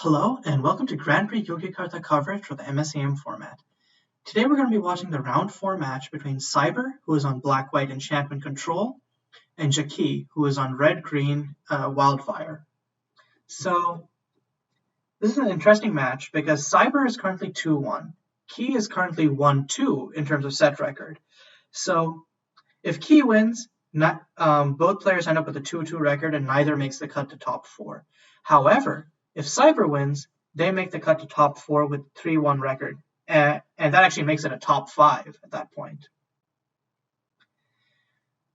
Hello and welcome to Grand Prix Yogyakarta coverage for the MSEM format. Today we're going to be watching the round 4 match between Cyber, who is on black-white Enchantment Control, and VoltaicQui, who is on red-green Wildfire. So this is an interesting match because Cyber is currently 2-1. Qui is currently 1-2 in terms of set record. So if Qui wins, both players end up with a 2-2 record and neither makes the cut to top 4. However, if Cyber wins, they make the cut to top 4 with 3-1 record, and that actually makes it a top 5 at that point.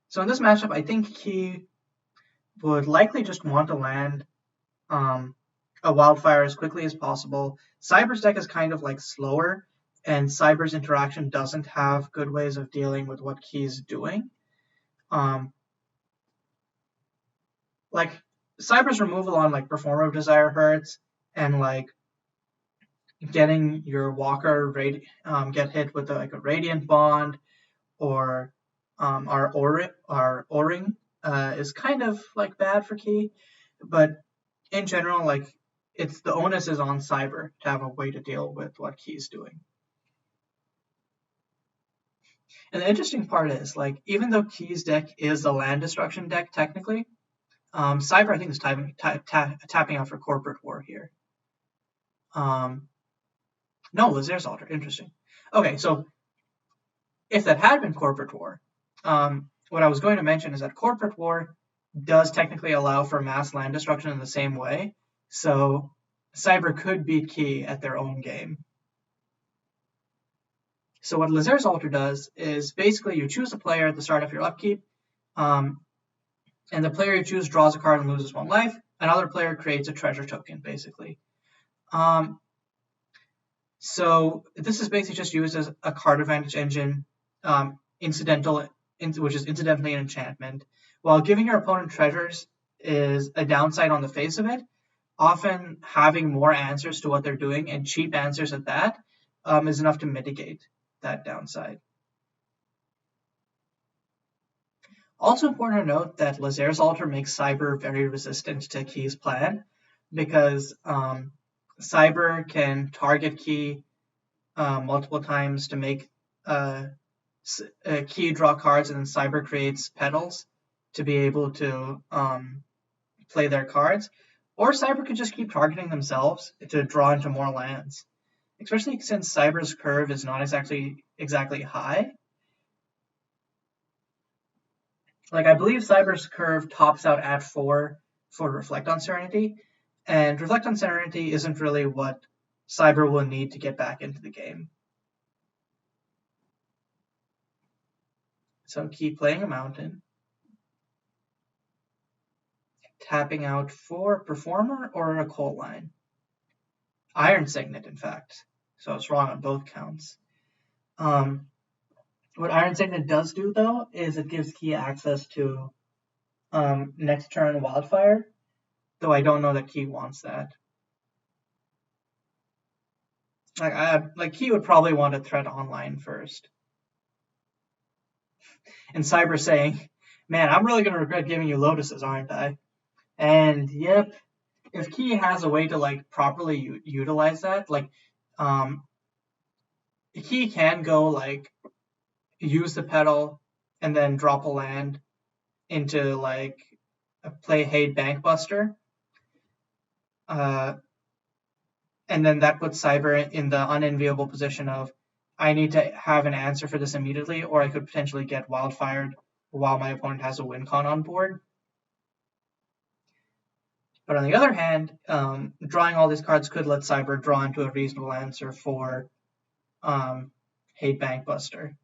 So in this matchup, I think Qui would likely just want to land a Wildfire as quickly as possible. Cyber's deck is kind of like slower, and Cyber's interaction doesn't have good ways of dealing with what Qui's doing. Like Cyber's removal on like Performer of Desire hurts, and like getting your Walker get hit with like a Radiant Bond or our O-Ring is kind of like bad for Qui, but in general, like the onus is on Cyber to have a way to deal with what Qui's doing. And the interesting part is, like, even though Qui's deck is a land destruction deck technically, Cyber, I think, is tapping out for Corporate War here. No, Lazer's Altar. Interesting. Okay, so if that had been Corporate War, what I was going to mention is that Corporate War does technically allow for mass land destruction in the same way. So Cyber could beat Qui at their own game. So what Lazer's Altar does is basically you choose a player at the start of your upkeep, and the player you choose draws a card and loses 1 life. Another player creates a treasure token, basically. So this is basically just used as a card advantage engine, which is incidentally an enchantment. While giving your opponent treasures is a downside on the face of it, often having more answers to what they're doing, and cheap answers at that, is enough to mitigate that downside. Also important to note that Lazer's Altar makes Cyber very resistant to Qui's plan, because Cyber can target Qui multiple times to make Qui draw cards, and then Cyber creates petals to be able to play their cards. Or Cyber could just keep targeting themselves to draw into more lands, especially since Cyber's curve is not exactly high. Like, I believe Cyber's curve tops out at 4 for Reflect on Serenity, and Reflect on Serenity isn't really what Cyber will need to get back into the game. So keep playing a mountain, tapping out for Performer or a Coal Line. Iron Signet, in fact. So it's wrong on both counts. What Iron Signet does do, though, is it gives Qui access to next turn Wildfire, though I don't know that Qui wants that. Like Qui would probably want to threat online first. And Cyber saying, man, I'm really going to regret giving you Lotuses, aren't I? And yep, if Qui has a way to like properly utilize that, like Qui can go like use the petal and then drop a land into like play Hate Bankbuster, and then that puts Cyber in the unenviable position of, I need to have an answer for this immediately, or I could potentially get Wildfired while my opponent has a win con on board. But on the other hand, drawing all these cards could let Cyber draw into a reasonable answer for Hate Bankbuster.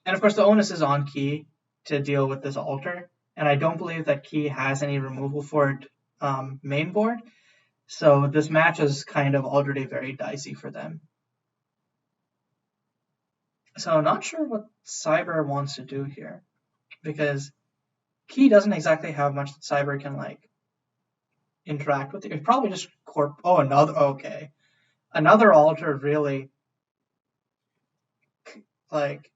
And of course, the onus is on Qui to deal with this altar, and I don't believe that Qui has any removal for it main board, so this match is kind of already very dicey for them. So not sure what Cyber wants to do here, because Qui doesn't exactly have much that Cyber can like interact with. It's probably just another altar really like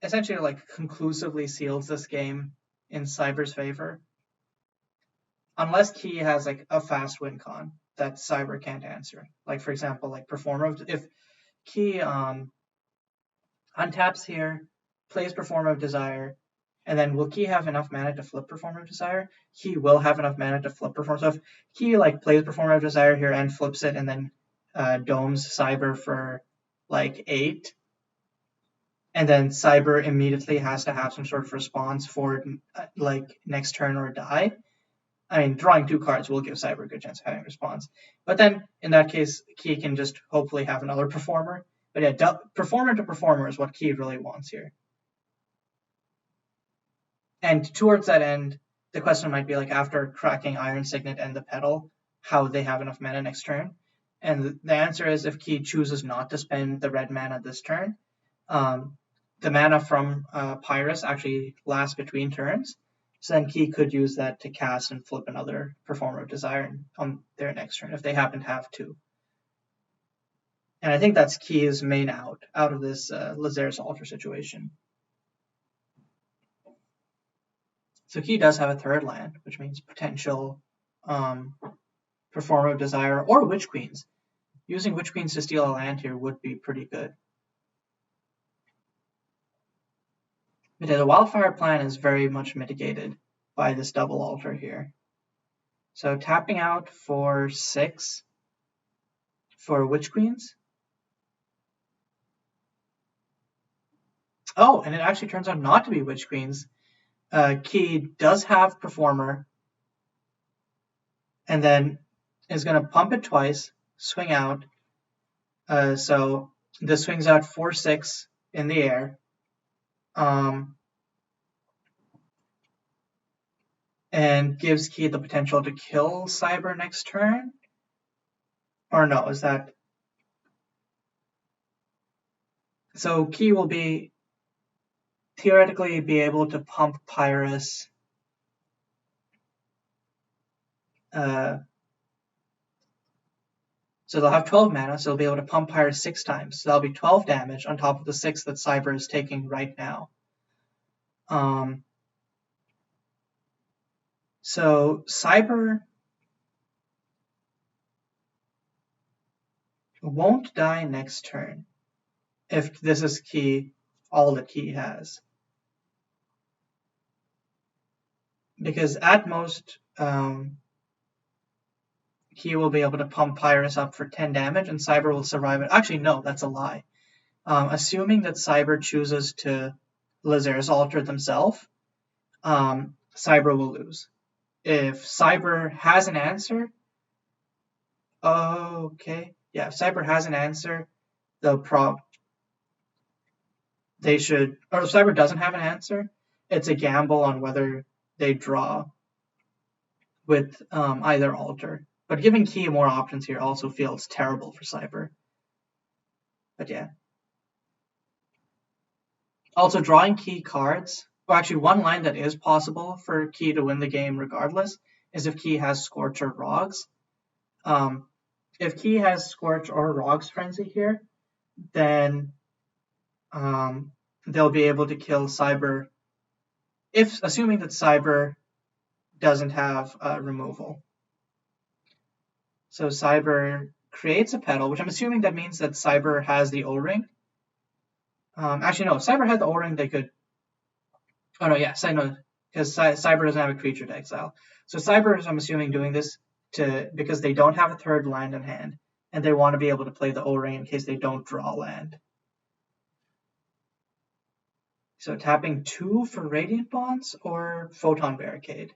essentially like conclusively seals this game in Cyber's favor. unless Key has like a fast win con that Cyber can't answer. Like for example, like Performer. If Key untaps here, plays Performer of Desire, and then will Key have enough mana to flip Performer of Desire? Key will have enough mana to flip Performer. So if Key like plays Performer of Desire here and flips it, and then domes Cyber for like 8, and then Cyber immediately has to have some sort of response for like next turn or die. I mean, drawing 2 cards will give Cyber a good chance of having a response. But then, in that case, Key can just hopefully have another Performer. But yeah, Performer to Performer is what Key really wants here. And towards that end, the question might be like, after cracking Iron Signet and the Petal, how they have enough mana next turn. And the answer is if Key chooses not to spend the red mana this turn, the mana from Pyrus actually lasts between turns. So then Key could use that to cast and flip another Performer of Desire on their next turn if they happen to have 2. And I think that's Key's main out of this Lazarus Altar situation. So Key does have a 3rd land, which means potential Performer of Desire or Witch Queens. Using Witch Queens to steal a land here would be pretty good. But the Wildfire plan is very much mitigated by this double altar here. So tapping out for 6 for Witch Queens. Oh, and it actually turns out not to be Witch Queens. Key does have Performer, and then is going to pump it twice, swing out. So this swings out 4/6 in the air. And gives Key the potential to kill Cyber next turn? Or no, is that... So Key will be theoretically be able to pump Pyrus so they'll have 12 mana, so they'll be able to pump Pyrus 6 times. So that'll be 12 damage on top of the 6 that Cyber is taking right now. So Cyber won't die next turn if this is Key, all that Key has. Because at most, Key will be able to pump Pyrus up for 10 damage and Cyber will survive it. Actually, no, that's a lie. Assuming that Cyber chooses to Lazarus Altar themselves, Cyber will lose. If Cyber has an answer, okay, yeah, if Cyber has an answer, they should, or if Cyber doesn't have an answer, it's a gamble on whether they draw with either altar. But giving Key more options here also feels terrible for Cyber. But yeah. Also, drawing Key cards, well, actually one line that is possible for Key to win the game regardless is if Key has Scorch or Rogs. If Key has Scorch or Rogs Frenzy here, then they'll be able to kill Cyber, assuming that Cyber doesn't have removal. So Cyber creates a Petal, which I'm assuming that means that Cyber has the O-Ring. Actually, no, if Cyber had the O-Ring, they could... Oh, no, yes, I know, because Cyber doesn't have a creature to exile. So Cyber is, I'm assuming, doing this because they don't have a 3rd land in hand, and they want to be able to play the O-Ring in case they don't draw land. So tapping 2 for Radiant Bonds or Photon Barricade?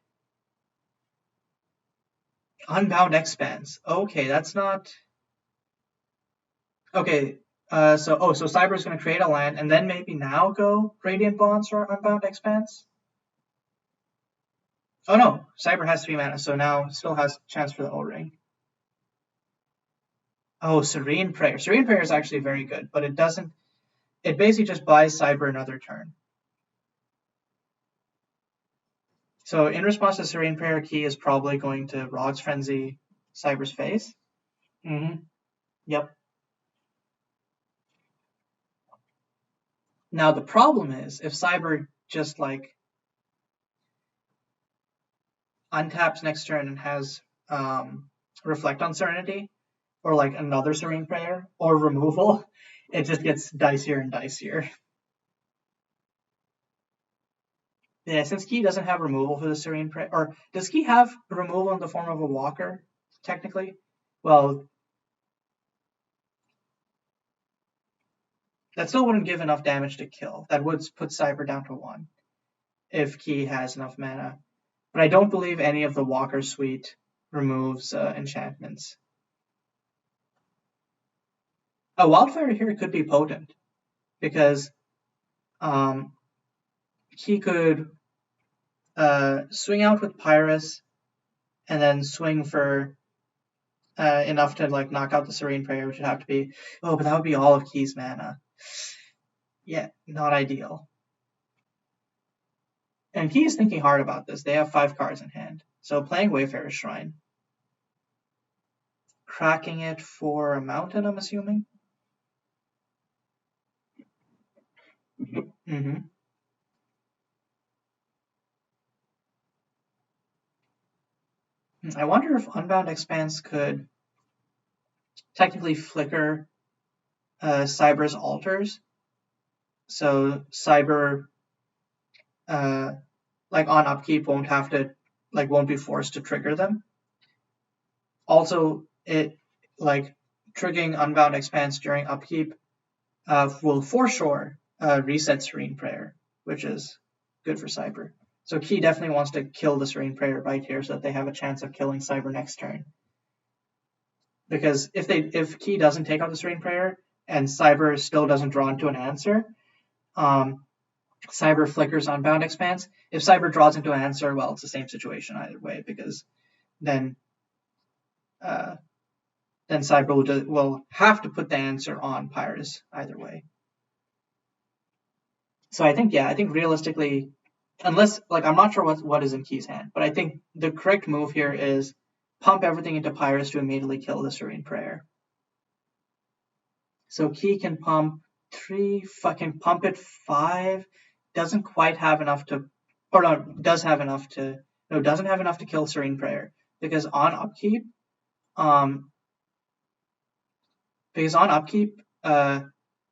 Unbound Expanse. Okay, that's not... Okay, so Cyber is going to create a land and then maybe now go Radiant Bonds or Unbound Expanse? Oh no, Cyber has 3 mana, so now still has a chance for the O-Ring. Oh, Serene Prayer. Serene Prayer is actually very good, but it doesn't... It basically just buys Cyber another turn. So in response to Serene Prayer, Key is probably going to Rogs Frenzy Cyber's face. Yep. Now the problem is, if Cyber just like... untaps next turn and has Reflect on Serenity, or like another Serene Prayer, or removal, it just gets dicier and dicier. Yeah, since Key doesn't have removal for the Serene Prayer, or does Key have removal in the form of a Walker, technically? Well, that still wouldn't give enough damage to kill. That would put Cyber down to 1 if Key has enough mana. But I don't believe any of the Walker suite removes enchantments. A Wildfire here could be potent, because he could swing out with Pyrus and then swing for enough to like knock out the Serene Prayer, which would have to be, but that would be all of Key's mana. Yeah, not ideal. And Key is thinking hard about this. They have 5 cards in hand. So playing Wayfarer's Shrine. Cracking it for a mountain, I'm assuming? Mm-hmm. I wonder if Unbound Expanse could technically flicker Cyber's altars. So Cyber, like on upkeep, won't be forced to trigger them. Also, it like triggering Unbound Expanse during upkeep will for sure reset Serene Prayer, which is good for Cyber. So Key definitely wants to kill the Serene Prayer right here so that they have a chance of killing Cyber next turn. Because if Key doesn't take out the Serene Prayer and Cyber still doesn't draw into an answer, Cyber flickers Unbound Expanse. If Cyber draws into an answer, well, it's the same situation either way, because then Cyber will have to put the answer on Pyrus either way. So I think realistically, unless I'm not sure what is in Key's hand, but I think the correct move here is pump everything into Pyrus to immediately kill the Serene Prayer. So Key can pump 3, fucking pump it 5, doesn't quite have enough to, or no, doesn't have enough to kill Serene Prayer, because on upkeep,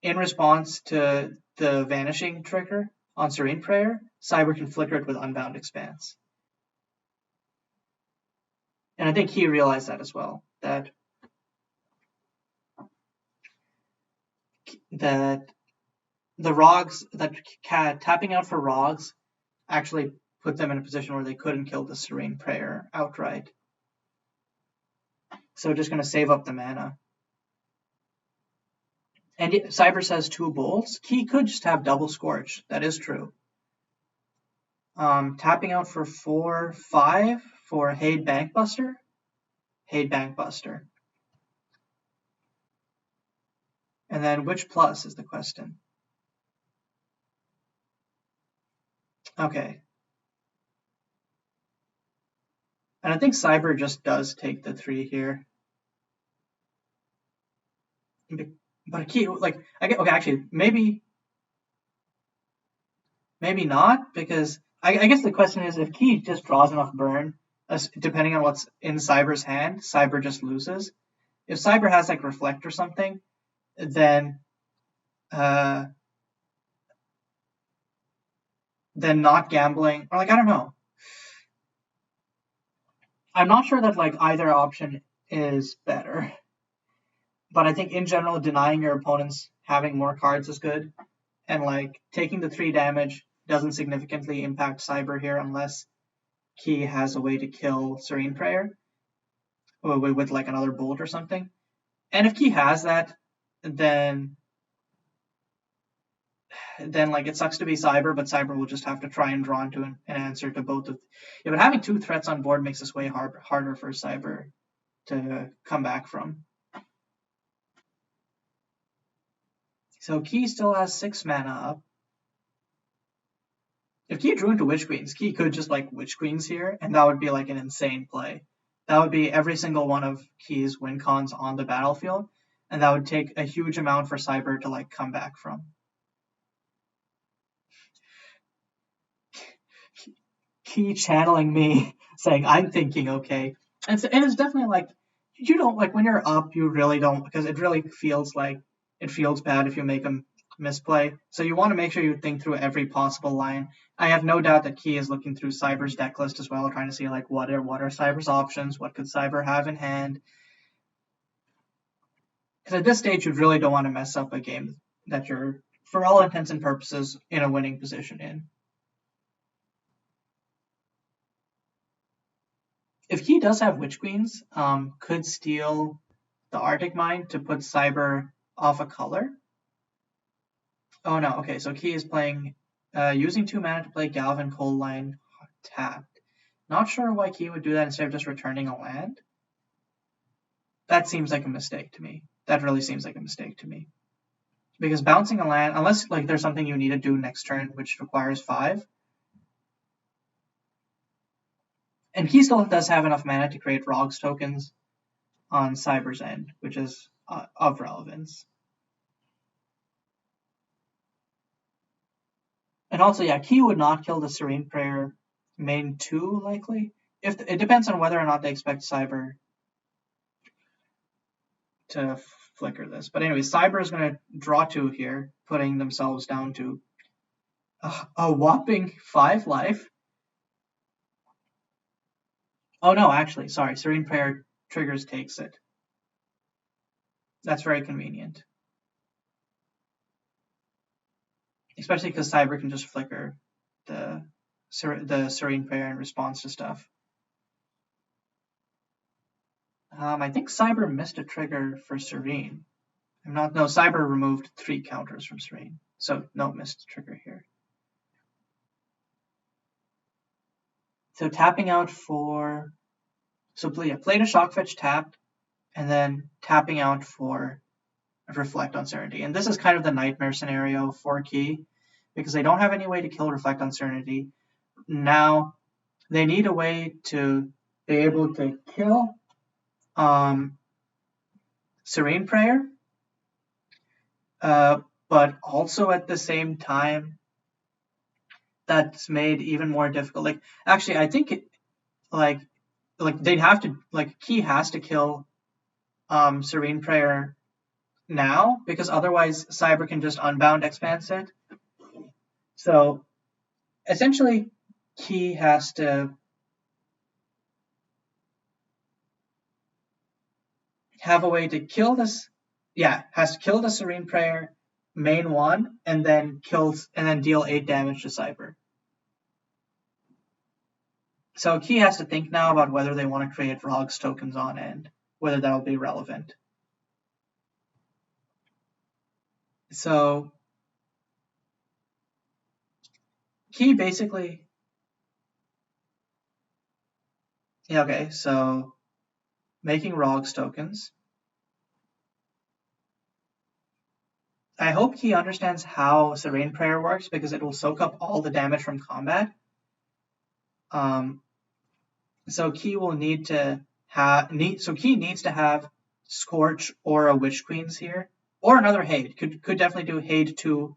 in response to the vanishing trigger on Serene Prayer, Cyber can flicker it with Unbound Expanse. And I think he realized that as well, that the Rogs, that tapping out for Rogs actually put them in a position where they couldn't kill the Serene Prayer outright. So just going to save up the mana. And Cyber says 2 bolts. Key could just have double Scorch. That is true. Tapping out for 4, 5 for Hade Bankbuster. Hade Bankbuster. And then which plus is the question? Okay. And I think Cyber just does take the 3 here. But Key, actually, maybe not, because I guess the question is, if Key just draws enough burn, depending on what's in Cyber's hand, Cyber just loses. If Cyber has Reflect or something, then not gambling, or I don't know. I'm not sure that either option is better. But I think in general, denying your opponents having more cards is good. And taking the 3 damage doesn't significantly impact Cyber here unless Key has a way to kill Serene Prayer with another bolt or something. And if Key has that, then it sucks to be Cyber, but Cyber will just have to try and draw into an answer to both of. Yeah, but having 2 threats on board makes this way harder for Cyber to come back from. So Key still has 6 mana up. If Key drew into Witch Queens, Key could just Witch Queens here, and that would be an insane play. That would be every single one of Key's win cons on the battlefield, and that would take a huge amount for Cyber to come back from. Key channeling me. saying, I'm thinking, okay. And it's definitely like, you don't, like, when you're up, you really don't, because it really feels like, it feels bad if you make a misplay. So you want to make sure you think through every possible line. I have no doubt that Key is looking through Cyber's deck list as well, trying to see, like, what are Cyber's options? What could Cyber have in hand? Because at this stage, you really don't want to mess up a game that you're, for all intents and purposes, in a winning position in. If Key does have Witch Queens, could steal the Arctic Mine to put Cyber off a color. Oh no, okay, so Key is playing, using 2 mana to play Galvin Coal Line tapped. Not sure why Key would do that instead of just returning a land. That seems like a mistake to me. That really seems like a mistake to me. Because bouncing a land, unless like there's something you need to do next turn which requires 5, and Key still does have enough mana to create Rogue's tokens on Cyber's end, which is of relevance. And also, yeah, Key would not kill the Serene Prayer main 2, likely. It depends on whether or not they expect Cyber to flicker this. But anyway, Cyber is going to draw 2 here, putting themselves down to a whopping 5 life. Oh no, actually, sorry, Serene Prayer triggers takes it. That's very convenient. Especially because Cyber can just flicker the Serene Prayer in response to stuff. I think Cyber missed a trigger for Serene. No, Cyber removed 3 counters from Serene, so no missed trigger here. So tapping out for, so play to Shockfetch tapped, and then tapping out for Reflect on Serenity. And this is kind of the nightmare scenario for Key, because they don't have any way to kill Reflect on Serenity. Now, they need a way to be able to kill Serene Prayer, but also at the same time, that's made even more difficult. Like, actually, I think like they'd have to, like, Key has to kill Serene Prayer now, because otherwise Cyber can just unbound Expanse it. So essentially, Key has to have a way to kill this. Yeah, has to kill the Serene Prayer main 1, and then deal 8 damage to Cyber. So Key has to think now about whether they want to create Rogue's tokens on end, whether that'll be relevant. So Key basically, yeah, okay, so making Rogue's tokens. I hope Key understands how Serene Prayer works, because it will soak up all the damage from combat. So Key will need to have Key needs to have Scorch or a Witch Queens here, or another Haid. Could definitely do Haid 2,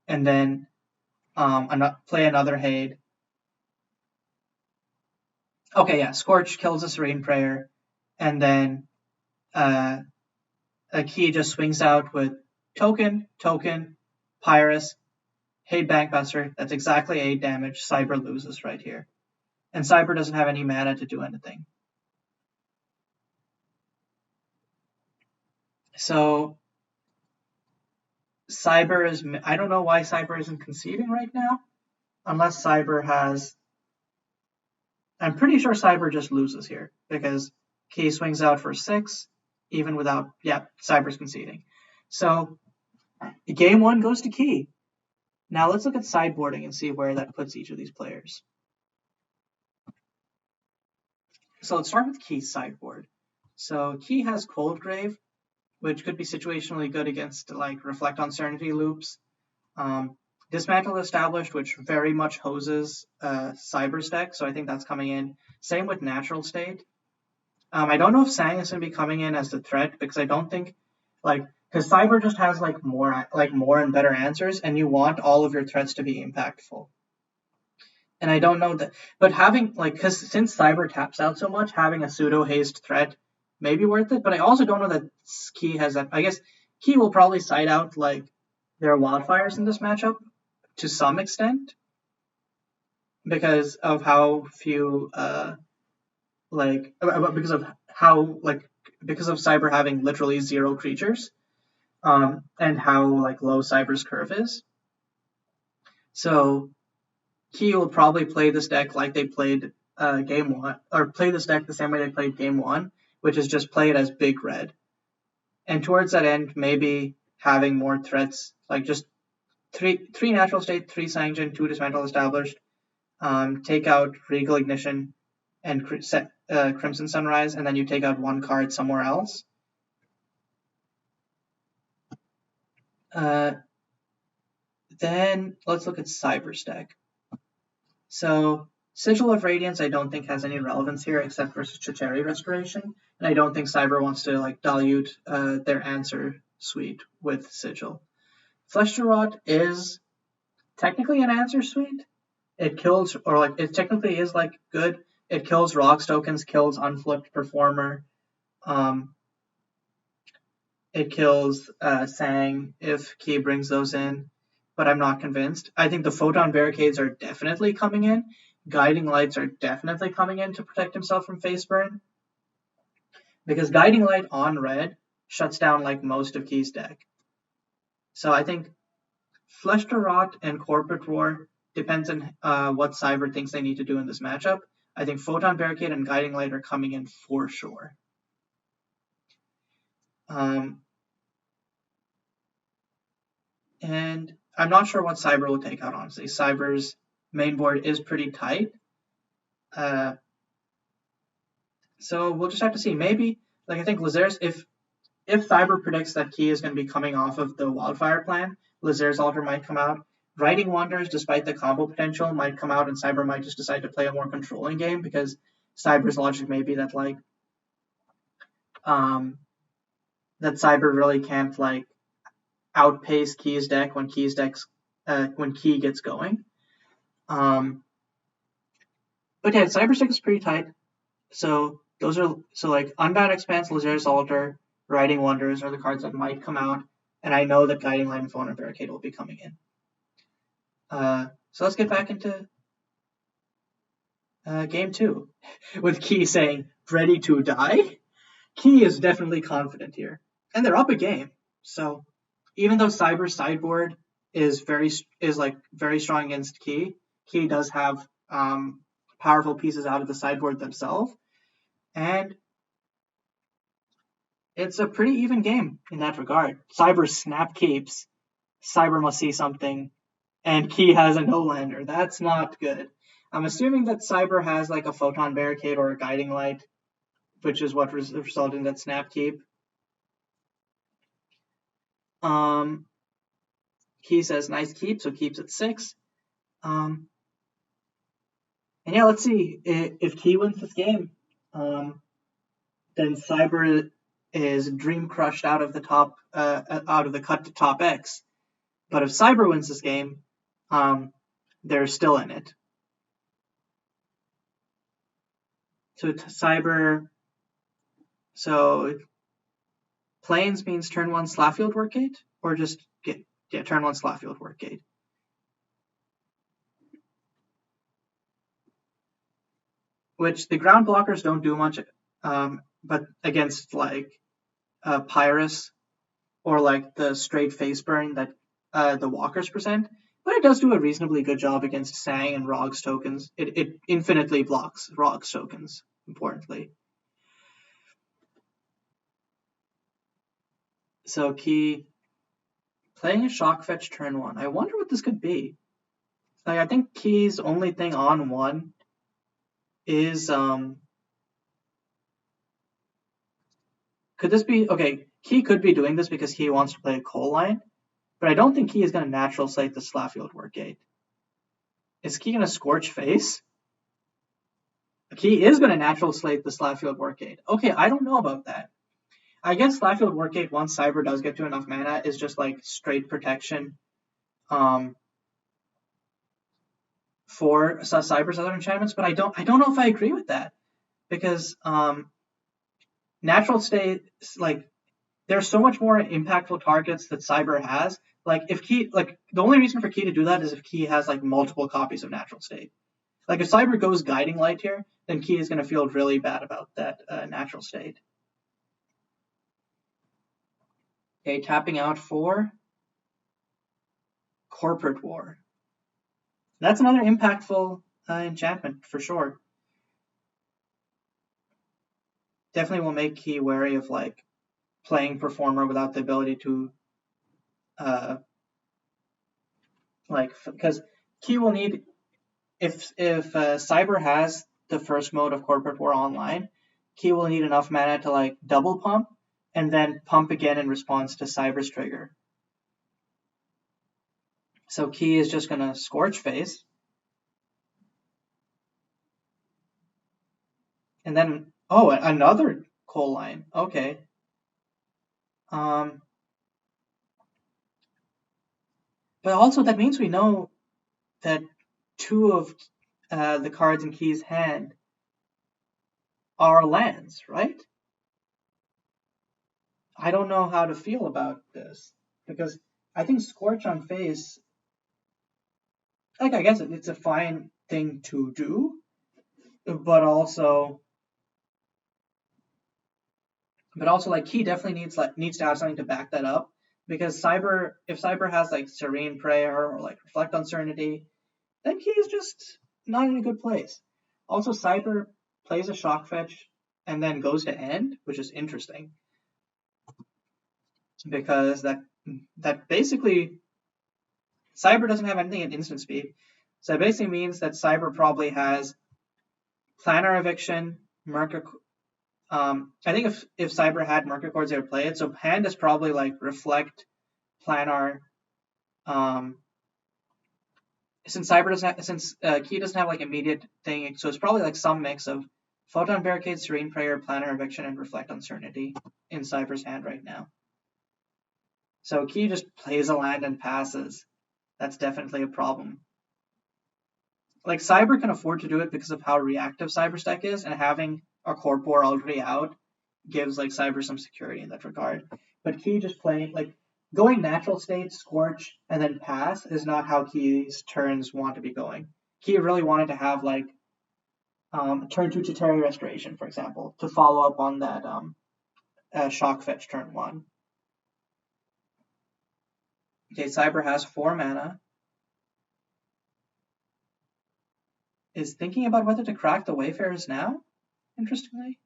and then play another Haid. Okay, yeah, Scorch kills a Serene Prayer, and then a Key just swings out with Token, Pyrus, Haid Bankbuster. That's exactly 8 damage. Cyber loses right here. And Cyber doesn't have any mana to do anything. So Cyber is, I don't know why Cyber isn't conceding right now, unless Cyber has, I'm pretty sure Cyber just loses here, because Key swings out for 6, even without, yeah, Cyber's conceding. So game 1 goes to Key. Now let's look at sideboarding and see where that puts each of these players. So let's start with Key's sideboard. So Key has Coldgrave, which could be situationally good against, like, Reflect on Serenity loops. Dismantle Established, which very much hoses Cyber's deck, so I think that's coming in. Same with Natural State. I don't know if Sang is going to be coming in as the threat, because I don't think, like, because Cyber just has more and better answers, and you want all of your threats to be impactful. And I don't know that, but having because since Cyber taps out so much, having a pseudo haste threat may be worth it. But I also don't know that Key has that. I guess Key will probably side out like their wildfires in this matchup to some extent because of how few because of how because of Cyber having literally 0 creatures and how low Cyber's curve is. So Key will probably play this deck like they played game 1, or play this deck the same way they played game 1, which is just play it as big red. And towards that end, maybe having more threats, like just three natural state, 3 sanction, 2 dismantle established, take out Regal Ignition and Crimson Sunrise, and then you take out 1 card somewhere else. Then let's look at Cyber's deck. So Sigil of Radiance I don't think has any relevance here except for Chitauri Restoration, and I don't think Cyber wants to dilute their answer suite with Sigil. Flesh to Rot is technically an answer suite. It kills, or it technically is good. It kills Rocks tokens, kills Unflipped Performer. It kills Sang if Key brings those in, but I'm not convinced. I think the Photon Barricades are definitely coming in. Guiding Lights are definitely coming in to protect himself from face burn. Because Guiding Light on red shuts down most of Key's deck. So I think Flesh to Rot and Corporate Roar depends on what Cyber thinks they need to do in this matchup. I think Photon Barricade and Guiding Light are coming in for sure. And I'm not sure what Cyber will take out, honestly. Cyber's main board is pretty tight. So we'll just have to see. Maybe, I think Lazer's, if Cyber predicts that Key is going to be coming off of the Wildfire plan, Lazer's Altar might come out. Riding Wonders, despite the combo potential, might come out, and Cyber might just decide to play a more controlling game because Cyber's logic may be that that Cyber really can't outpace Key's deck when Key gets going. But yeah, Cyber's deck is pretty tight. So those are Unbound Expanse, Lazer's Altar, Riding Wonders are the cards that might come out, and I know that Guiding Light and Photon Barricade will be coming in. So let's get back into game 2 with Key saying ready to die. Key is definitely confident here, and they're up a game. So even though Cyber's sideboard is very strong against Key does have powerful pieces out of the sideboard themselves, and it's a pretty even game in that regard. Cyber snap keeps, Cyber must see something, and Key has a no-lander. That's not good. I'm assuming that Cyber has a Photon Barricade or a Guiding Light, which is what resulted in that snap keep. Key says nice keep, so keeps at 6. And yeah, let's see. If Key wins this game, then Cyber is dream crushed out of the cut to top X. But if Cyber wins this game, they're still in it. So Cyber, so Plains means turn 1 Slapfield Workgate, or just turn 1 Slapfield Workgate. Which the ground blockers don't do much, but against Pyrus or the straight face burn that the walkers present, but it does do a reasonably good job against Sang and Rog's tokens. It infinitely blocks Rog's tokens, importantly. So Key playing a Shock Fetch turn 1. I wonder what this could be. I think Key's only thing on 1 is could this be okay? Key could be doing this because he wants to play a Coal Line, but I don't think Key is going to natural slate the Slapfield Workgate. Is Key going to Scorch Face? Key is going to natural slate the Slapfield Workgate. Okay, I don't know about that. I guess Slapfield Workgate, once Cyber does get to enough mana, is just straight protection. for Cyber's other enchantments, but I don't know if I agree with that, because natural state, like, there's so much more impactful targets that Cyber has. Like, if Key, like, the only reason for Key to do that is if Key has like multiple copies of natural state. Like, if Cyber goes Guiding Light here, then Key is going to feel really bad about that natural state. Okay, tapping out for Corporate War. That's another impactful enchantment for sure. Definitely will make Key wary of like playing Performer without the ability to like, because Key will need, if Cyber has the first mode of Corporate War online, Key will need enough mana to like double pump and then pump again in response to Cyber's trigger. So Key is just gonna Scorch Face, and then another Coal Line. Okay. But also that means we know that two of the cards in Key's hand are lands, right? I don't know how to feel about this, because I think Scorch on Face, like, I guess it's a fine thing to do, but also like Key definitely needs to have something to back that up, because if Cyber has like Serene Prayer or like Reflect on Serenity, then Key is just not in a good place. Also, Cyber plays a Shock Fetch and then goes to End, which is interesting, because that basically, Cyber doesn't have anything at instant speed, so it basically means that Cyber probably has Planar Eviction, Merca. I think if Cyber had Merca Chords, they would play it. So hand is probably like Reflect, Planar. Since Key doesn't have like immediate thing, so it's probably like some mix of Photon Barricade, Serene Prayer, Planar Eviction, and Reflect on Serenity in Cyber's hand right now. So Key just plays a land and passes. That's definitely a problem. Like, Cyber can afford to do it because of how reactive Cyber's deck is, and having a Corp War already out gives like Cyber some security in that regard. But Key just playing, like, going natural state, Scorch, and then pass is not how Key's turns want to be going. Key really wanted to have like turn 2 Chitauri Restoration, for example, to follow up on that Shock Fetch turn 1. Okay, Cyber has 4 mana. Is thinking about whether to crack the Wayfarers now, interestingly.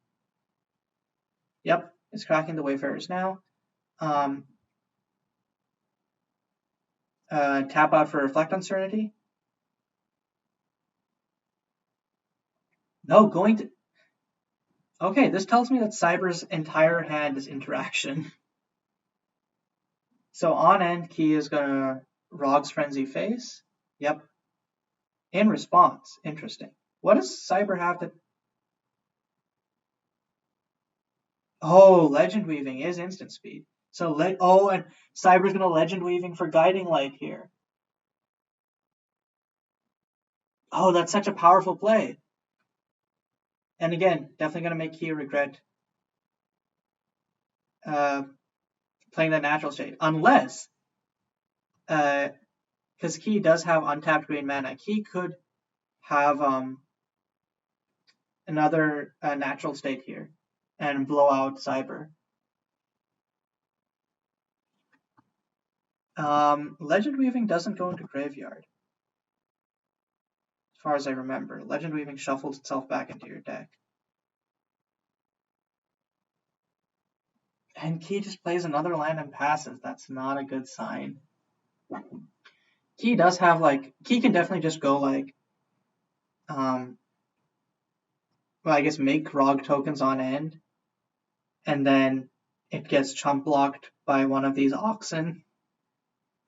Yep, it's cracking the Wayfarers now. Tap out for Reflect on Serenity. No, going to... Okay, this tells me that Cyber's entire hand is interaction. So on end, Key is gonna Rog's Frenzy face. Yep. In response, interesting. What does Cyber have to... Oh, Legend Weaving is instant speed. So and Cyber's gonna Legend Weaving for Guiding Light here. Oh, that's such a powerful play. And again, definitely gonna make Key regret playing that natural state, unless because Key does have untapped green mana. Key could have another natural state here and blow out Cyber. Legend Weaving doesn't go into Graveyard, as far as I remember. Legend Weaving shuffles itself back into your deck. And Key just plays another land and passes. That's not a good sign. Key does have like... Key can definitely just go like... well, I guess make Rog tokens on end, and then it gets chump blocked by one of these Oxen,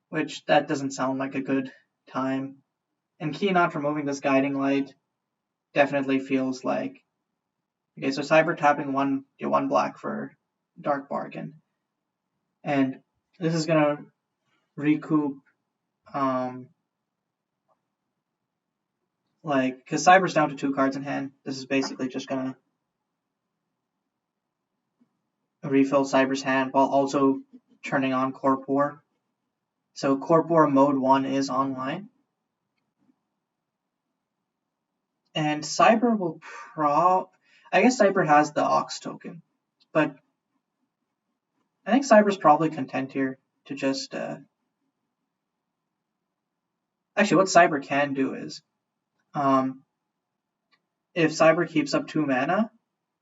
which that doesn't sound like a good time. And Key not removing this Guiding Light definitely feels like... Okay, so Cyber tapping one black for Dark Bargain. And this is gonna recoup like, because Cyber's down to 2 cards in hand, this is basically just gonna refill Cyber's hand while also turning on Corp War. So Corp War mode 1 is online. And Cyber will I guess Cyber has the Ox token, but I think Cyber's probably content here to just actually what Cyber can do is if Cyber keeps up 2 mana,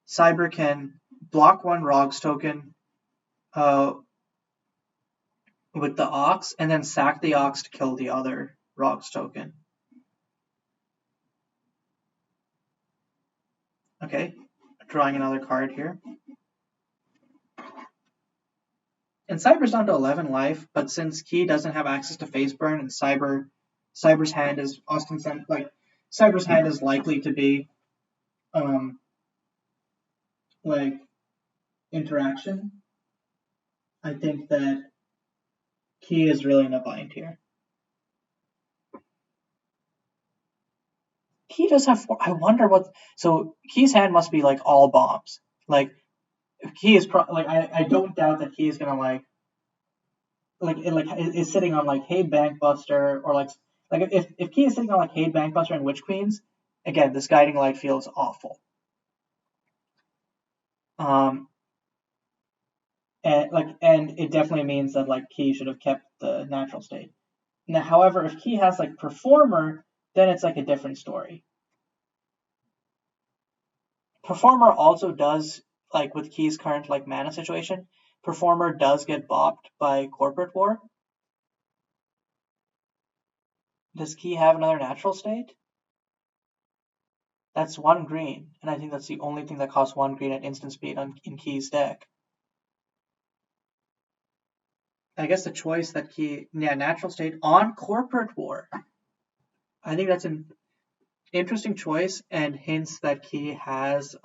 Cyber can block 1 Rogue's token with the Ox and then sack the Ox to kill the other Rogue's token. Okay, drawing another card here. And Cyber's down to 11 life, but since Key doesn't have access to Face Burn and Cyber's hand is Cyber's hand is likely to be like interaction, I think that Key is really in a bind here. Key does have 4. I wonder what. So Key's hand must be like all bombs. Like if Key is I don't doubt that Key is gonna is sitting on like Hey Bankbuster or like if Key is sitting on like Hey Bankbuster and Witch Queens, again this Guiding Light feels awful. And it definitely means that like Key should have kept the natural state. Now, however, if Key has like Performer, then it's like a different story. Performer also does, like with Key's current like mana situation, Performer does get bopped by Corporate War. Does Key have another natural state? That's 1 green, and I think that's the only thing that costs 1 green at instant speed in Key's deck. I guess the choice that Key, natural state on Corporate War. I think that's an interesting choice and hints that Key has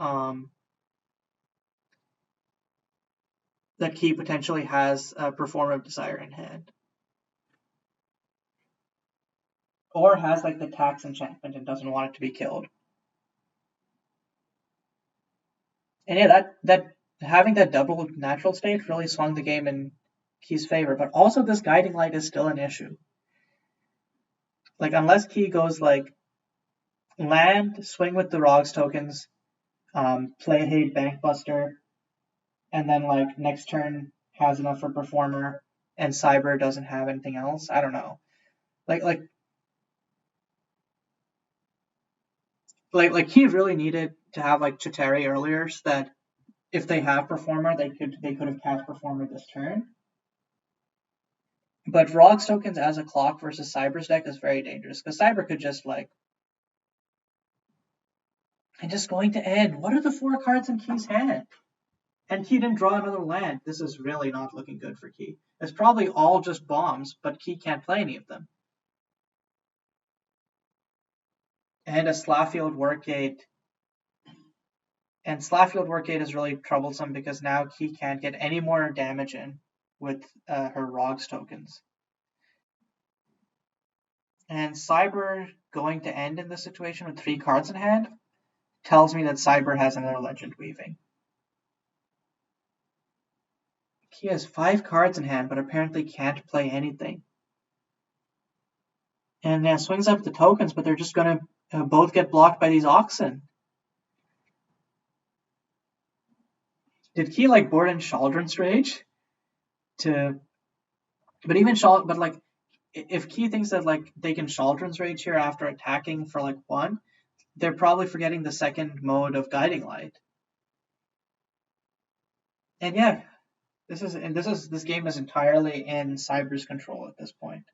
that Key potentially has a Performative Desire in hand. Or has like the tax enchantment and doesn't want it to be killed. And yeah, that having that double natural state really swung the game in Key's favor, but also this Guiding Light is still an issue. Like unless Key goes like land, swing with the Rogue's tokens, play Hate Bankbuster, and then like next turn has enough for Performer and Cyber doesn't have anything else. I don't know. Like Key really needed to have like Chitauri earlier so that if they have Performer, they could have cast Performer this turn. But Rogue's tokens as a clock versus Cyber's deck is very dangerous because Cyber could just like. And just going to end. What are the 4 cards in Key's hand? And Key didn't draw another land. This is really not looking good for Key. It's probably all just bombs, but Key can't play any of them. And a Slafield Workgate. And Slafield Workgate is really troublesome because now Key can't get any more damage in with her Rogue's tokens. And Cyber going to end in this situation with 3 cards in hand tells me that Cyber has another Legend Weaving. He has 5 cards in hand, but apparently can't play anything. And swings up the tokens, but they're just going to both get blocked by these Oxen. Did Key like board in Chaldron's Rage? But even if Key thinks that like they can Chaldron's Rage here after attacking for like 1, they're probably forgetting the second mode of Guiding Light. And yeah, this game is entirely in Cyber's control at this point.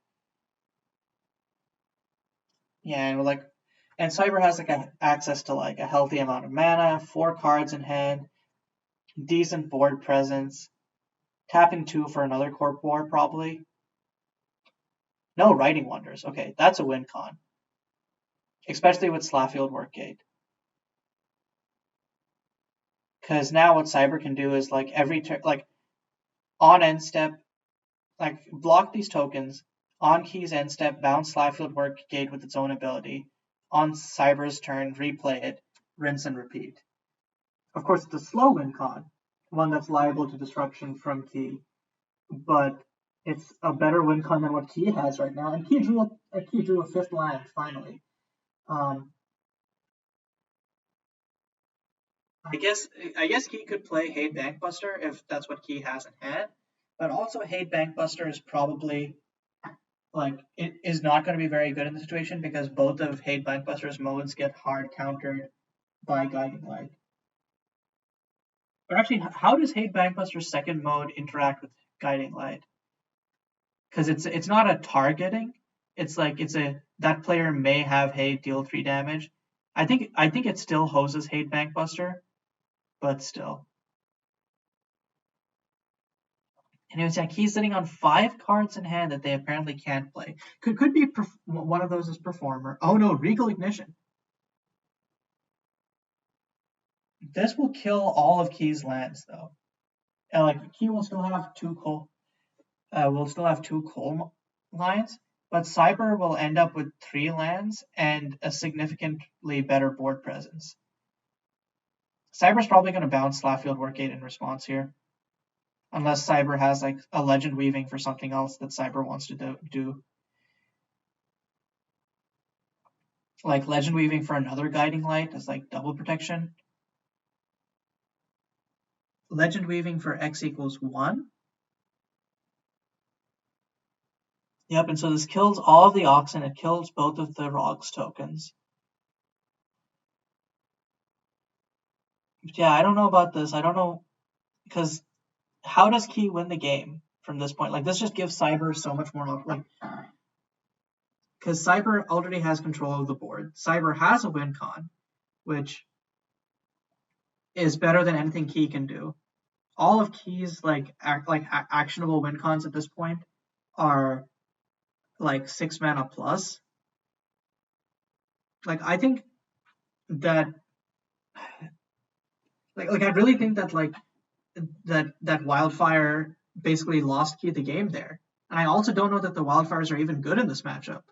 Yeah, and Cyber has like access to like a healthy amount of mana, 4 cards in hand, decent board presence, tapping 2 for another Corp War probably. No Writing Wonders. Okay, that's a win con. Especially with Slafield Workgate. Because now what Cyber can do is like every turn, like on end step, like block these tokens, on Key's end step, bounce Slafield Workgate with its own ability. on Cyber's turn, replay it, rinse and repeat. Of course, it's a slow win con, one that's liable to disruption from Key, but it's a better win con than what Key has right now. And Key drew a fifth land finally. I guess Key could play Hate Bankbuster if that's what Key has in hand, but also Hate Bankbuster is probably it is not going to be very good in the situation because both of Hate Bankbuster's modes get hard countered by Guiding Light. Or actually, how does Hate Bankbuster's second mode interact with Guiding Light? Because it's not a targeting. It's that player may have Hate deal 3 damage. I think it still hoses Hate Bankbuster, but still. Anyways, yeah, Key's sitting on 5 cards in hand that they apparently can't play. Could be one of those is Performer. Oh no, Regal Ignition. This will kill all of Key's lands though. Key will still have 2 coal. We'll still have 2 coal lines, but Cyber will end up with 3 lands and a significantly better board presence. Cyber's probably going to bounce Slackfield Workgate in response here. Unless Cyber has a Legend Weaving for something else that Cyber wants to do. Like Legend Weaving for another Guiding Light as double protection. Legend Weaving for X equals 1. Yep, and so this kills all of the Oxen. It kills both of the Rogs tokens. But yeah, I don't know about this. I don't know, because how does Key win the game from this point? This just gives Cyber so much more, because Cyber already has control of the board. Cyber has a win con, which is better than anything Key can do. All of Key's actionable win cons at this point are 6 mana plus. I think that I really think that that Wildfire basically lost Key the game there. And I also don't know that the Wildfires are even good in this matchup.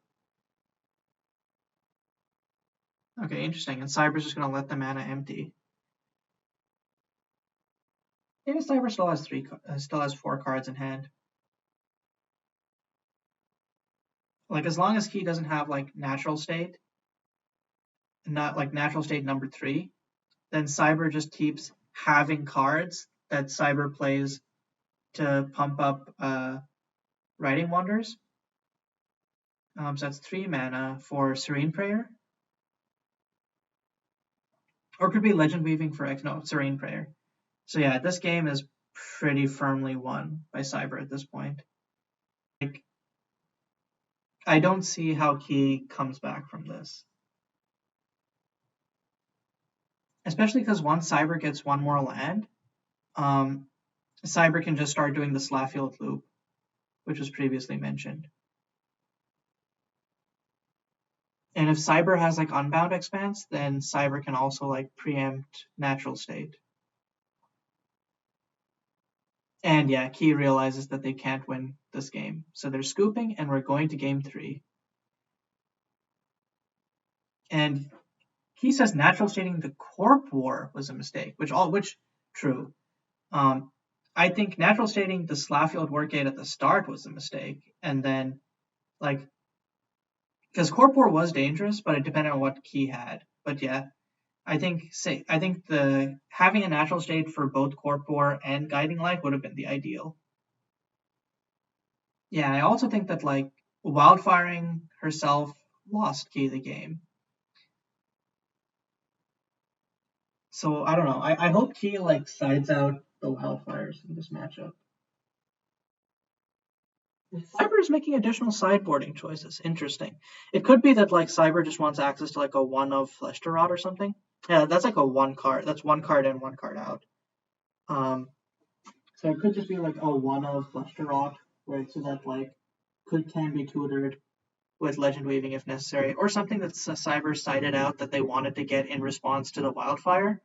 Okay, interesting. And Cyber's just gonna let the mana empty. Maybe Cyber still has 4 cards in hand. As long as Key doesn't have Natural State, not Natural State number 3, then Cyber just keeps having cards that Cyber plays to pump up Writing Wonders. So that's 3 mana for Serene Prayer. Or it could be Legend Weaving for Serene Prayer. So yeah, this game is pretty firmly won by Cyber at this point. I don't see how Key comes back from this. Especially because once Cyber gets 1 more land, Cyber can just start doing the Slackfield loop, which was previously mentioned. And if Cyber has Unbound Expanse, then Cyber can also preempt Natural State. And yeah, Key realizes that they can't win this game. So they're scooping, and we're going to game 3. And Key says Natural Stating the Corp War was a mistake, which true. I think Natural Stating the Slackfield Workgate at the start was a mistake. And then because Corp War was dangerous, but it depended on what Key had. But yeah, I think having a Natural State for both Corp War and Guiding Light would have been the ideal. Yeah, and I also think that Wildfiring herself lost Key the game. So I don't know. I hope Key sides out the Wildfires in this matchup. Cyber is making additional sideboarding choices. Interesting. It could be that Cyber just wants access to a 1 of Flesh to Rot or something. Yeah, that's a 1 card. That's 1 card in, 1 card out. So it could just be a 1 of Flesh to Rot, where so that can be tutored with Legend Weaving if necessary, or something that Cyber cited out that they wanted to get in response to the Wildfire,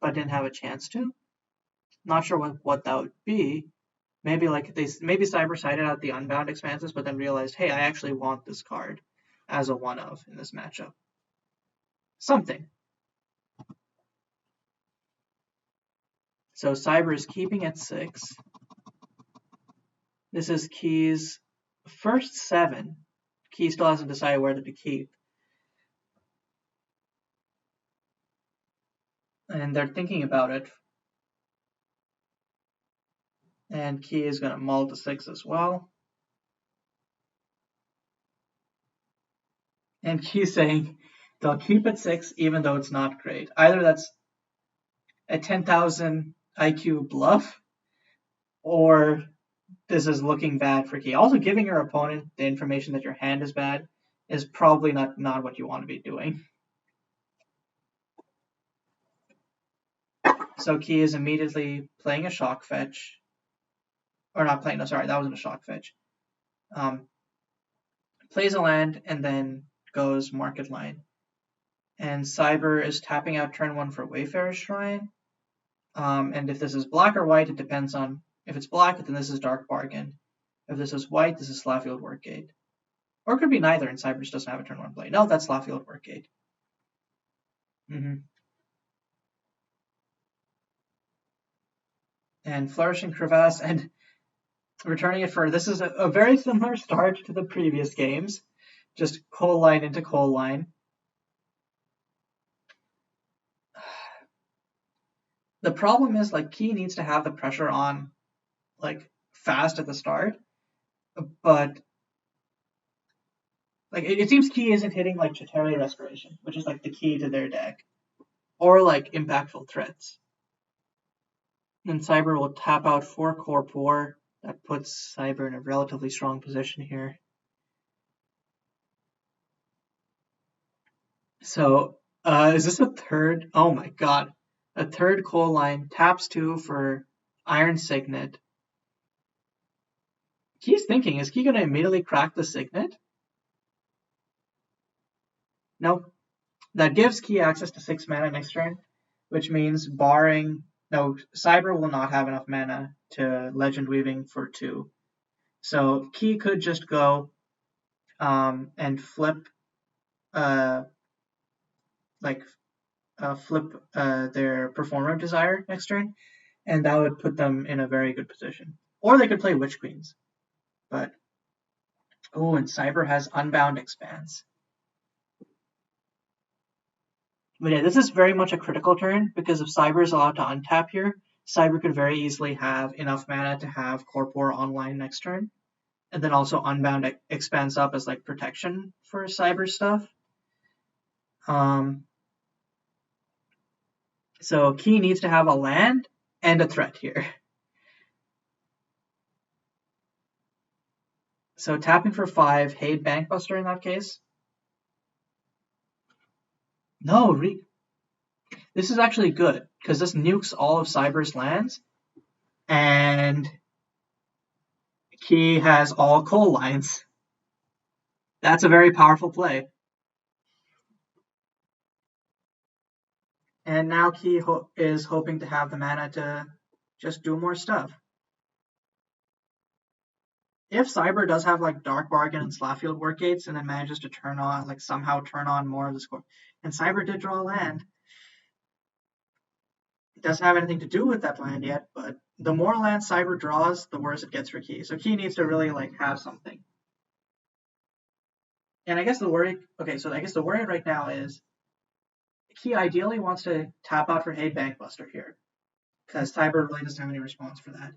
but didn't have a chance to. Not sure what that would be. Maybe Cyber cited out the Unbound Expanses, but then realized, hey, I actually want this card as a 1 of in this matchup. something. So Cyber is keeping at 6. This is Key's first 7. Key still hasn't decided whether to keep. And they're thinking about it. And Key is going to mull to 6 as well. And Key's saying they'll keep at 6 even though it's not great. Either that's a 10,000 IQ bluff, or this is looking bad for Key. Also, giving your opponent the information that your hand is bad is probably not what you want to be doing. So Key is immediately playing a shock fetch. Or not playing, no, sorry, that wasn't a shock fetch. Plays a land and then goes Market Line. And Cyber is tapping out turn 1 for Wayfarer's Shrine. And if this is black or white, it depends on, if it's black, then this is Dark Bargain. If this is white, this is Slaffield Workgate. Or it could be neither, and Cyber just doesn't have a turn 1 play. No, that's Slaffield Workgate. And Flourishing Crevasse, and returning it for, this is a very similar start to the previous games. Just coal line into coal line. The problem is, like, Key needs to have the pressure on, like, fast at the start, but like it seems Key isn't hitting like Chitauri Restoration, which is like the key to their deck, or like impactful threats. Then Cyber will tap out 4 Corpor. That puts Cyber in a relatively strong position here. So, is this a third? Oh my god. A third coal line, taps 2 for Iron Signet. Key's thinking, is Key going to immediately crack the Signet? No. That gives Key access to 6 mana next turn, which means barring... No, Cyber will not have enough mana to Legend Weaving for 2. So Key could just go and flip their Performer of Desire next turn, and that would put them in a very good position. Or they could play Witch Queens. But and Cyber has Unbound Expanse. But yeah, this is very much a critical turn, because if Cyber is allowed to untap here, Cyber could very easily have enough mana to have Corpor online next turn, and then also Unbound Expanse up as like protection for Cyber stuff. So Key needs to have a land and a threat here. So tapping for 5, Hade Bankbuster in that case. No, this is actually good, because this nukes all of Cyber's lands, and Key has all coal lines. That's a very powerful play. And now Key is hoping to have the mana to just do more stuff. If Cyber does have like Dark Bargain and Slaffield Workgates, and then manages to turn on, like somehow turn on more of the score, and Cyber did draw land. It doesn't have anything to do with that land yet, but the more land Cyber draws, the worse it gets for Key. So Key needs to really like have something. And I guess the worry, the worry right now is Key ideally wants to tap out for Hade Bankbuster here, because Cyber really doesn't have any response for that.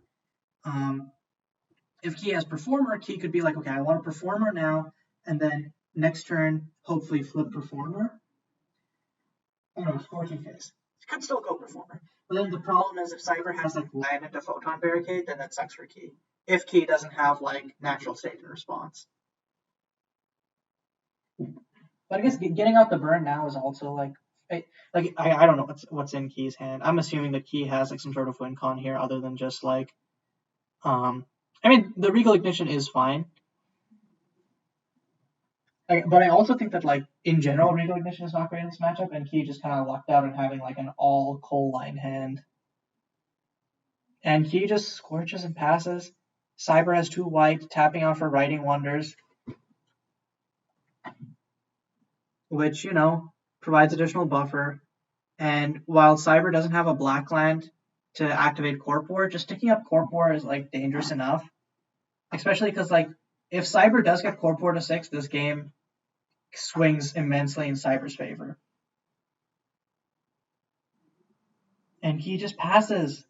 If Key has Performer, Key could be like, okay, I want a Performer now, and then next turn, hopefully flip Performer. Oh no, Scorching Face. Could still go Performer. But then the problem is if Cyber has like land into Photon Barricade, then that sucks for Key. If Key doesn't have like natural state in response. But I guess getting out the burn now is also like I don't know what's in Key's hand. I'm assuming that Key has like some sort of win con here, other than just like I mean, the Regal Ignition is fine. But I also think that, like, in general, Regal Ignition is not great in this matchup, and Key just kind of lucked out in having, like, an all coal line hand. And Key just scorches and passes. Cyber has 2 white, tapping out for Writing Wonders. Which, you know, provides additional buffer, and while Cyber doesn't have a black land to activate Corp War, just sticking up Corp War is like dangerous enough. Especially because like if Cyber does get Corp War to 6, this game swings immensely in Cyber's favor. And he just passes.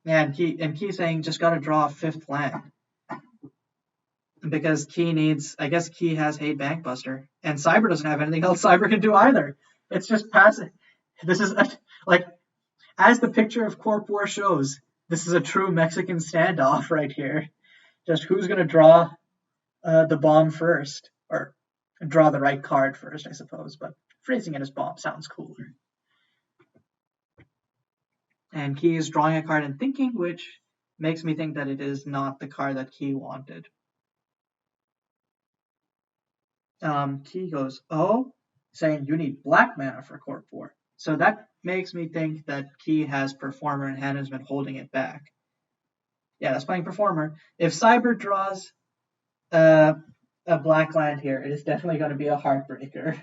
Yeah, and Key's saying just gotta draw a 5th land. Because Key needs, I guess Key has Hate Bankbuster. And Cyber doesn't have anything else Cyber can do either. It's just passing. This is like, as the picture of Corp War shows, this is a true Mexican standoff right here. Just who's gonna draw the bomb first, or draw the right card first, I suppose. But phrasing it as bomb sounds cooler. And Key is drawing a card and thinking, which makes me think that it is not the card that Key wanted. Key goes, oh, saying you need black mana for Corp War. So that makes me think that Key has Performer in hand and has been holding it back. Yeah, that's playing Performer. If Cyber draws a black land here, it is definitely going to be a heartbreaker.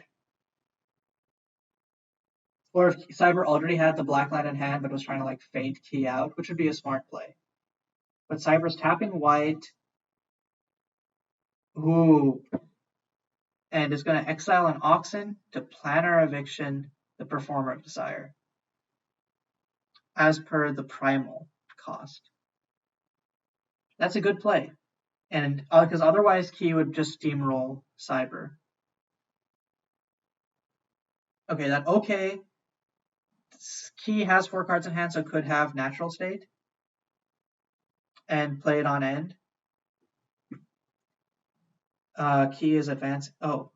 Or if Cyber already had the black land in hand but was trying to like fade Key out, which would be a smart play. But Cyber's tapping white. Ooh. And is going to exile an Oxen to Planar Eviction the Performer of Desire, as per the primal cost. That's a good play. And because otherwise Key would just steamroll Cyber. Okay, Key has 4 cards in hand, so could have Natural State and play it on end. Key is advanced. Oh,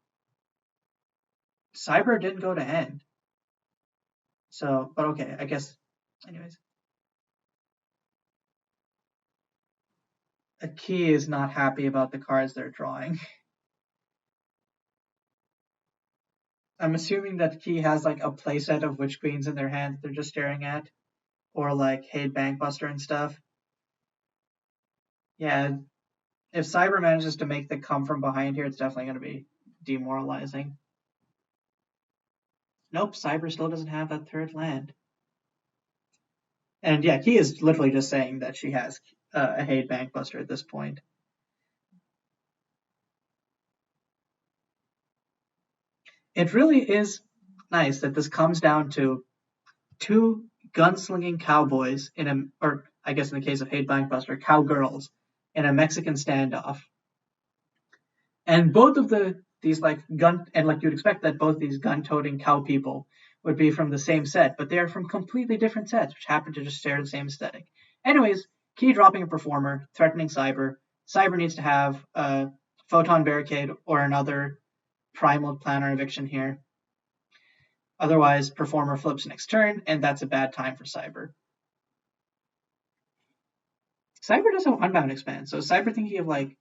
Cyber didn't go to end. So, but okay, I guess. Anyways, a Key is not happy about the cards they're drawing. I'm assuming that Key has like a playset of Witch Queens in their hand that they're just staring at, or like Hate Bankbuster and stuff. Yeah, if Cyber manages to make the come from behind here, it's definitely going to be demoralizing. Nope, Cyber still doesn't have that 3rd land. And yeah, Key is literally just saying that she has a Hate Bankbuster at this point. It really is nice that this comes down to 2 gunslinging cowboys or I guess in the case of Hate Bankbuster, cowgirls in a Mexican standoff. And both of these like gun, and like you'd expect that both these gun-toting cow people would be from the same set, but they are from completely different sets, which happen to just share the same aesthetic. Anyways, Key dropping a Performer, threatening Cyber. Cyber needs to have a Photon Barricade or another Primal Planar Eviction here. Otherwise, Performer flips next turn, and that's a bad time for Cyber. Cyber does have Unbound Expand, so Cyber thinking of like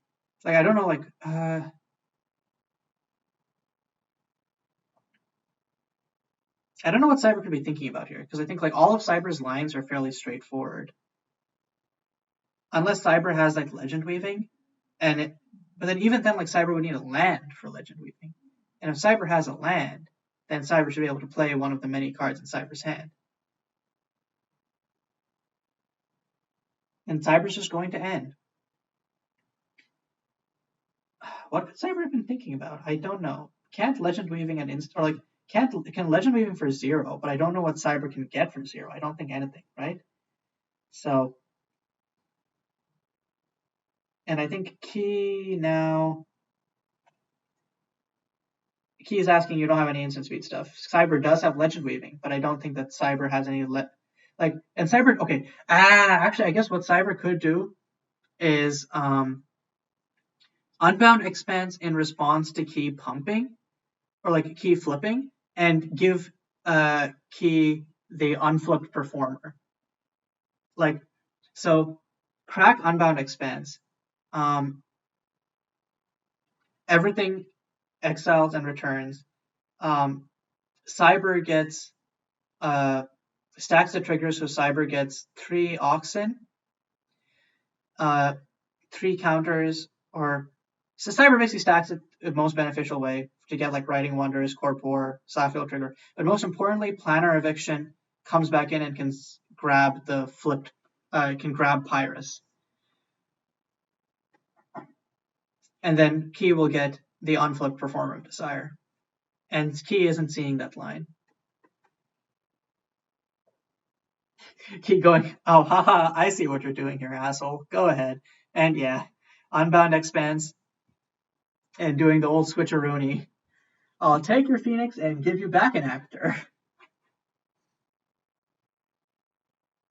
I don't know, like I don't know what Cyber could be thinking about here, because I think like all of Cyber's lines are fairly straightforward. Unless Cyber has like Legend Weaving, but then even then like Cyber would need a land for Legend Weaving. And if Cyber has a land, then Cyber should be able to play one of the many cards in Cyber's hand. And Cyber's just going to end. What could Cyber have been thinking about? I don't know. Can't Legend Weaving can Legend Weaving for 0, but I don't know what Cyber can get for 0. I don't think anything, right? So, and I think Key is asking you don't have any instant speed stuff. Cyber does have Legend Weaving, but I don't think that Cyber has any and Cyber, okay. Actually, I guess what Cyber could do is Unbound Expanse in response to Key pumping, or like Key flipping, and give Key the unflipped Performer. Like, so crack Unbound Expanse. Everything exiles and returns. Cyber gets stacks the triggers, so Cyber gets 3 Oxen, 3 counters, or So Cyber basically stacks it the most beneficial way to get like Writing Wonders, Corpor, Slapfield Trigger. But most importantly, Planar Eviction comes back in and can grab the flipped, can grab Pyrus. And then Key will get the unflipped Performer of Desire. And Key isn't seeing that line. Keep going, oh, haha, I see what you're doing here, asshole. Go ahead. And yeah, Unbound Expanse and doing the old switcheroony. I'll take your Phoenix and give you back an actor.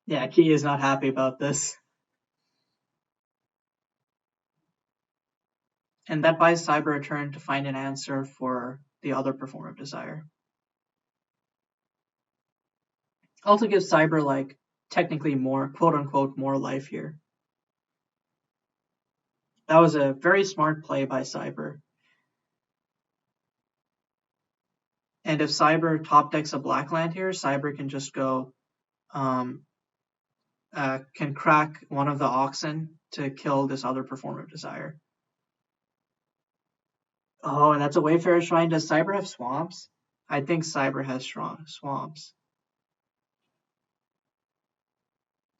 Yeah, Key is not happy about this. And that buys Cyber a turn to find an answer for the other Performer of Desire. Also gives Cyber, like, technically more, quote-unquote, more life here. That was a very smart play by Cyber. And if Cyber top decks a black land here, Cyber can just go, can crack one of the Oxen to kill this other Performer of Desire. Oh, and that's a Wayfarer Shrine. Does Cyber have swamps? I think Cyber has swamps.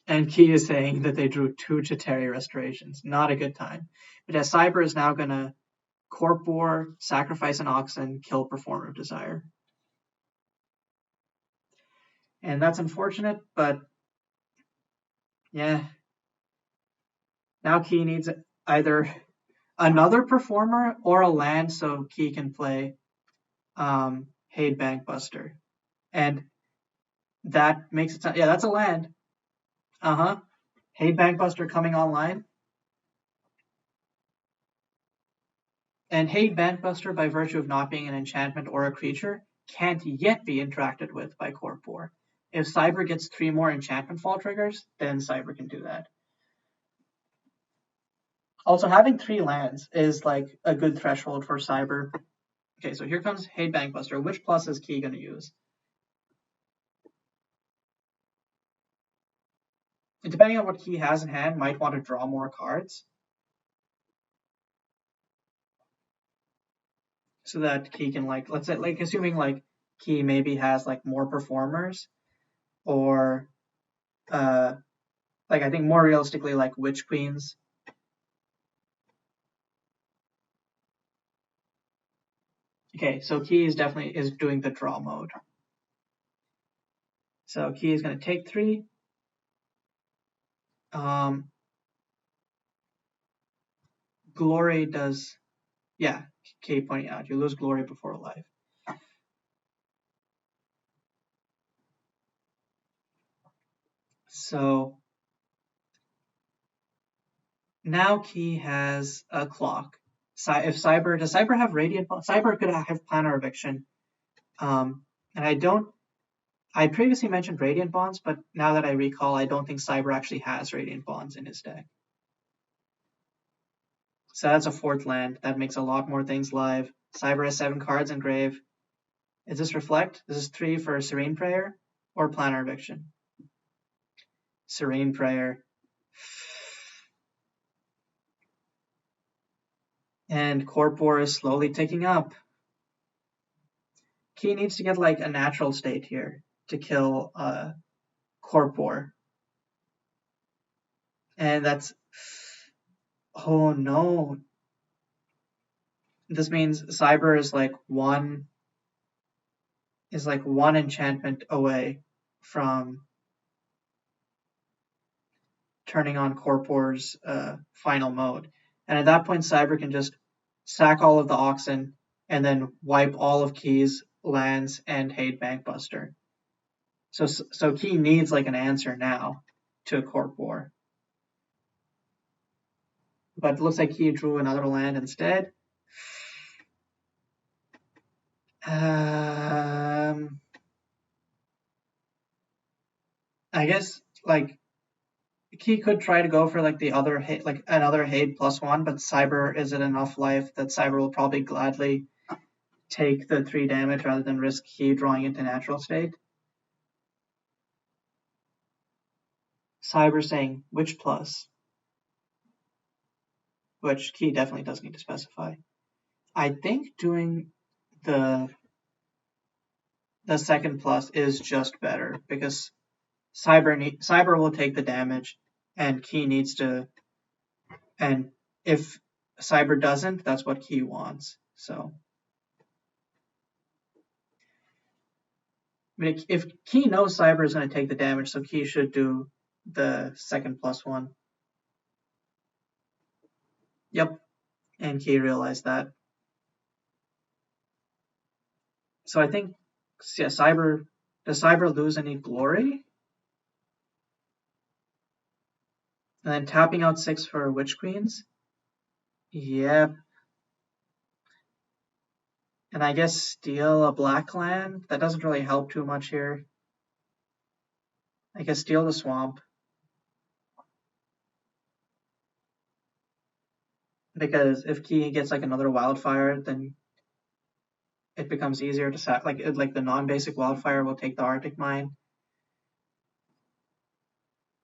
And Key is saying that they drew 2 Chitauri Restorations. Not a good time. But as Cyber is now going to Corpor, sacrifice an Oxen, kill Performer of Desire. And that's unfortunate, but yeah. Now Key needs either another Performer or a land so Key can play Hade Bankbuster. And that makes it, yeah, that's a land. Hade Bankbuster coming online. And Hade Bankbuster, by virtue of not being an enchantment or a creature, can't yet be interacted with by Corpor. If Cyber gets 3 more enchantment fall triggers, then Cyber can do that. Also, having 3 lands is like a good threshold for Cyber. Okay, so here comes Hade Bankbuster. Which plus is Key going to use? And depending on what Key has in hand, might want to draw more cards. So that Key can, like, let's say, like, assuming like Key maybe has like more Performers, or like, I think more realistically, like Witch Queens. Okay, so Key is definitely doing the draw mode. So Key is going to take 3. Glory does, yeah, Key pointing out, you lose Glory before life. So now Key has a clock. If Cyber, does Cyber have Radiant Bond? Cyber could have Planar Eviction. And I previously mentioned Radiant Bonds, but now that I recall, I don't think Cyber actually has Radiant Bonds in his deck. So that's a 4th land. That makes a lot more things live. Cyber has 7 cards in grave. Is this Reflect? This is 3 for Serene Prayer or Planar Eviction. Serene Prayer. And Corpor is slowly ticking up. Key needs to get like a natural state here to kill Corpor. And that's, oh no. This means Cyber is like one enchantment away from turning on Corpor's final mode. And at that point, Cyber can just sack all of the Oxen and then wipe all of Key's lands and Hade Bankbuster. So Key needs like an answer now to Corpor. But it looks like Key drew another land instead. I guess like Key could try to go for like the other like another Hade +1, but Cyber is at enough life that Cyber will probably gladly take the 3 damage rather than risk Key drawing into natural state. Cyber saying which plus? which Key definitely does need to specify. I think doing the second plus is just better because Cyber will take the damage and Key needs to, and if Cyber doesn't, that's what Key wants. So I mean, if Key knows Cyber is going to take the damage, so Key should do the second +1. Yep, and Key realized that. So I think, yeah, does Cyber lose any glory? And then tapping out 6 for Witch Queens. Yep. And I guess steal a black land. That doesn't really help too much here. I guess steal the swamp. Because if Key gets like another Wildfire, then it becomes easier to sack. Like the non-basic Wildfire will take the Arctic Mine.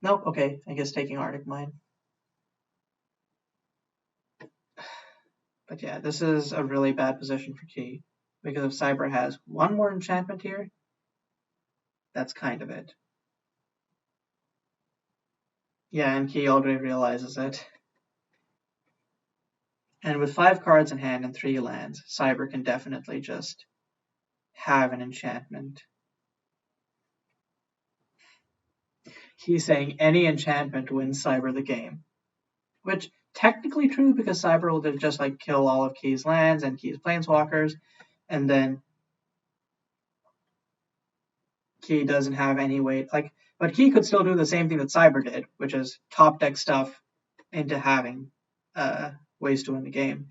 Nope. Okay, I guess taking Arctic Mine. But yeah, this is a really bad position for Key because if Cyber has one more enchantment here, that's kind of it. Yeah, and Key already realizes it. And with 5 cards in hand and 3 lands, Cyber can definitely just have an enchantment. He's saying any enchantment wins Cyber the game, which technically true because Cyber will just like kill all of Key's lands and Key's planeswalkers, and then Key doesn't have any way but Key could still do the same thing that Cyber did, which is top deck stuff into having ways to win the game.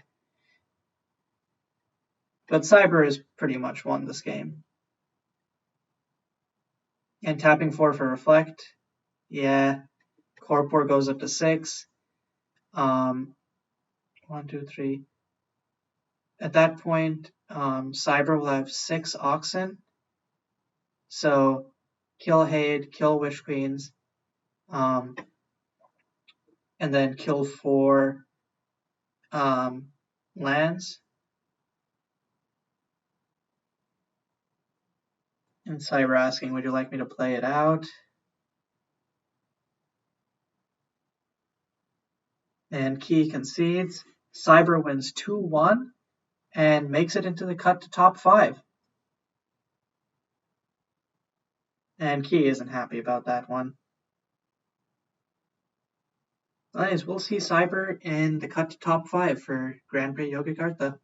But Cyber has pretty much won this game. And tapping 4 for Reflect, yeah. Corpor goes up to 6. 1, 2, 3. At that point, Cyber will have 6 Oxen. So kill Hade, kill Wish Queens, and then kill 4 lands. And Cyber asking, would you like me to play it out? And Key concedes. Cyber wins 2-1 and makes it into the cut to top 5. And Key isn't happy about that one. Anyways, we'll see Cyber in the cut to top 5 for Grand Prix Yogyakarta.